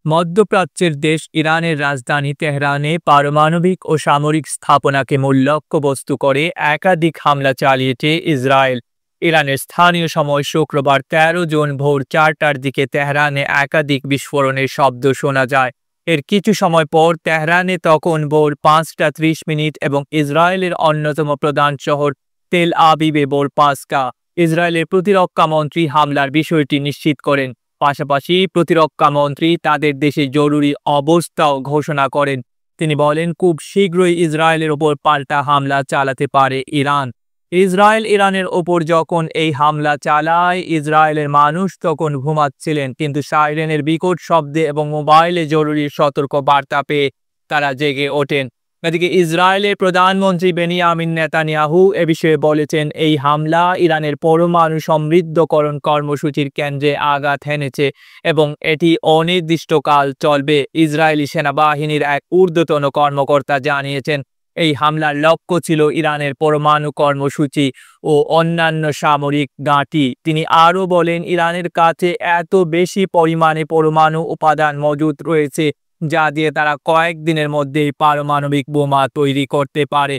মধ্যপ্রাচ্যের দেশ ইরানের রাজধানী তেহরানে পারমাণবিক ও সামরিক স্থাপনাকে মূল লক্ষ্যবস্তু করে একাধিক হামলা চালিয়েছে ইসরায়েল। ইরানের স্থানীয় সময় শুক্রবার ১৩ জুন ভোর ৪টার দিকে তেহরানে একাধিক বিস্ফোরণের শব্দ শোনা যায়। এর কিছু সময় পর তেহরানে তখন ভোর ৫টা ৩০ এবং ইসরায়েলের অন্যতম প্রধান শহর তেল আবিবে ভোর ৫টা। ইসরায়েলের প্রতিরক্ষা মন্ত্রী হামলার বিষয়টি নিশ্চিত করেন। পাশাপাশি প্রতিরক্ষা মন্ত্রী তাদের দেশে জরুরি অবস্থাও ঘোষণা করেন। তিনি বলেন, খুব শীঘ্রই ইসরায়েলের ওপর পাল্টা হামলা চালাতে পারে ইরান। ইসরায়েল ইরানের ওপর যখন এই হামলা চালায়, ইসরায়েলের মানুষ তখন ঘুমাচ্ছিলেন, কিন্তু সাইরেনের বিকট শব্দে এবং মোবাইলে জরুরি সতর্ক বার্তা পেয়ে তারা জেগে ওঠেন। এদিকে ইসরায়েলের প্রধানমন্ত্রী বেনিয়ামিন নেতানিয়াহু এ বিষয়ে বলেছেন, এই হামলা ইরানের পরমাণু সমৃদ্ধকরণ কর্মসূচির কেন্দ্রে আঘাত হেনেছে এবং এটি অনির্দিষ্টকাল চলবে। ইসরায়েলি সেনাবাহিনীর এক ঊর্ধ্বতন কর্মকর্তা জানিয়েছেন, এই হামলার লক্ষ্য ছিল ইরানের পরমাণু কর্মসূচি ও অন্যান্য সামরিক ঘাঁটি। তিনি আরও বলেন, ইরানের কাছে এত বেশি পরিমাণে পরমাণু উপাদান মজুদ রয়েছে যা দিয়ে তারা কয়েকদিনের মধ্যেই পারমাণবিক বোমা তৈরি করতে পারে।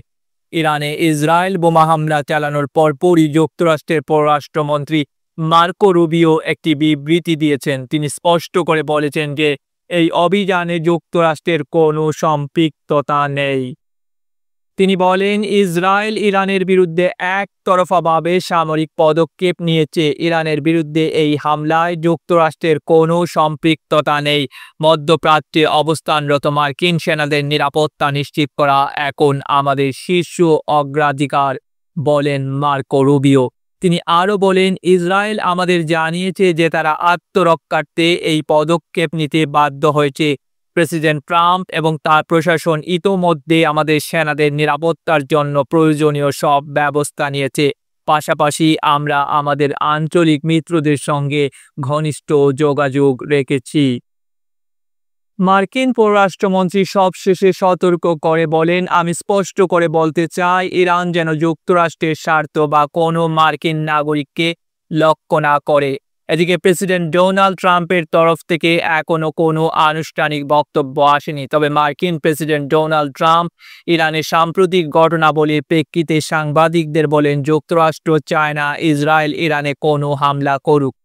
ইরানে ইসরায়েল বোমা হামলা চালানোর পরপরই যুক্তরাষ্ট্রের পররাষ্ট্রমন্ত্রী মার্কো রুবিও একটি বিবৃতি দিয়েছেন। তিনি স্পষ্ট করে বলেছেন যে এই অভিযানে যুক্তরাষ্ট্রের কোনো সম্পৃক্ততা নেই। তিনি বলেন, ইসরায়েল ইরানের বিরুদ্ধে একতরফাভাবে সামরিক পদক্ষেপ নিয়েছে। ইরানের বিরুদ্ধে এই হামলায় যুক্তরাষ্ট্রের কোনো সম্পৃক্ততা নেই। মধ্যপ্রাচ্যে অবস্থানরত মার্কিন সেনাদের নিরাপত্তা নিশ্চিত করা এখন আমাদের শীর্ষ অগ্রাধিকার, বলেন মার্কো রুবিও। তিনি আরও বলেন, ইসরায়েল আমাদের জানিয়েছে যে তারা আত্মরক্ষার্থে এই পদক্ষেপ নিতে বাধ্য হয়েছে। প্রেসিডেন্ট ট্রাম্প এবং তার প্রশাসন ইতোমধ্যে আমাদের সেনাদের নিরাপত্তার জন্য প্রয়োজনীয় সব ব্যবস্থা নিয়েছে। পাশাপাশি আমরা আমাদের আঞ্চলিক মিত্রদের সঙ্গে ঘনিষ্ঠ যোগাযোগ রেখেছি। মার্কিন পররাষ্ট্রমন্ত্রী সবশেষে সতর্ক করে বলেন, আমি স্পষ্ট করে বলতে চাই, ইরান যেন যুক্তরাষ্ট্রের স্বার্থ বা কোনো মার্কিন নাগরিককে লক্ষ্য না করে। এদিকে প্রেসিডেন্ট ডোনাল্ড ট্রাম্পের তরফ থেকে এখনও কোনো আনুষ্ঠানিক বক্তব্য আসেনি। তবে মার্কিন প্রেসিডেন্ট ডোনাল্ড ট্রাম্প ইরানের সাম্প্রতিক ঘটনাবলীর প্রেক্ষিতে সাংবাদিকদের বলেন, যুক্তরাষ্ট্র চায় না ইসরায়েল ইরানে কোনো হামলা করুক।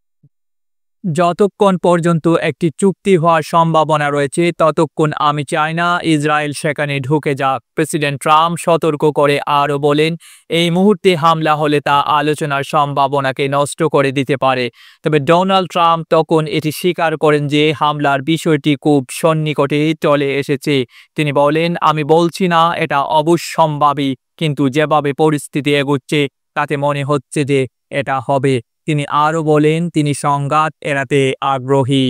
যতক্ষণ পর্যন্ত একটি চুক্তি হওয়ার সম্ভাবনা রয়েছে, ততক্ষণ আমি চাই না ইসরায়েল সেখানে ঢুকে যাক। প্রেসিডেন্ট ট্রাম্প সতর্ক করে আরও বলেন, এই মুহূর্তে হামলা হলে তা আলোচনার সম্ভাবনাকে নষ্ট করে দিতে পারে। তবে ডোনাল্ড ট্রাম্প তখন এটি স্বীকার করেন যে হামলার বিষয়টি খুব সন্নিকটে চলে এসেছে। তিনি বলেন, আমি বলছি না এটা অবশ্যম্ভাবী, কিন্তু যেভাবে পরিস্থিতি এগোচ্ছে তাতে মনে হচ্ছে যে এটা হবে। তিনি আরও বলেন, তিনি সংঘাত এড়াতে আগ্রহী।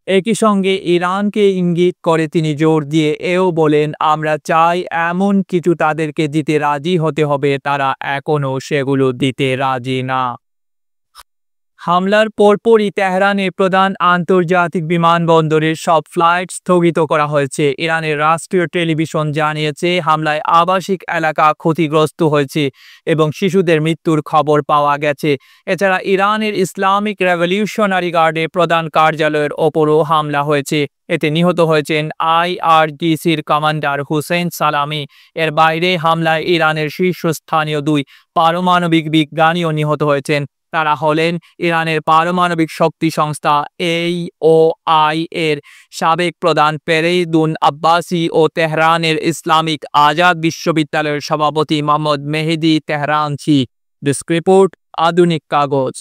একই সঙ্গে ইরানকে ইঙ্গিত করে তিনি জোর দিয়ে এও বলেন, আমরা চাই এমন কিছু তাদেরকে দিতে রাজি হতে হবে, তারা এখনও সেগুলো দিতে রাজি না। হামলার পরপরই তেহরানের প্রধান আন্তর্জাতিক বিমানবন্দরের সব ফ্লাইট স্থগিত করা হয়েছে। ইরানের রাষ্ট্রীয় টেলিভিশন জানিয়েছে, হামলায় আবাসিক এলাকা ক্ষতিগ্রস্ত হয়েছে এবং শিশুদের মৃত্যুর খবর পাওয়া গেছে। এছাড়া ইরানের ইসলামিক রেভলিউশনারি গার্ডের প্রধান কার্যালয়ের ওপরও হামলা হয়েছে। এতে নিহত হয়েছেন IRGCর কমান্ডার হুসেইন সালামি। এর বাইরে হামলায় ইরানের শীর্ষস্থানীয় 2 পারমাণবিক বিজ্ঞানীও নিহত হয়েছেন। তারা হলেন ইরানের পারমাণবিক শক্তি সংস্থা AOI এর সাবেক প্রধান ফেরেইদুন আব্বাসি ও তেহরানের ইসলামিক আজাদ বিশ্ববিদ্যালয়ের সভাপতি মোহাম্মদ মেহেদি তেহরানচি। ডেস্ক রিপোর্ট, আধুনিক কাগজ।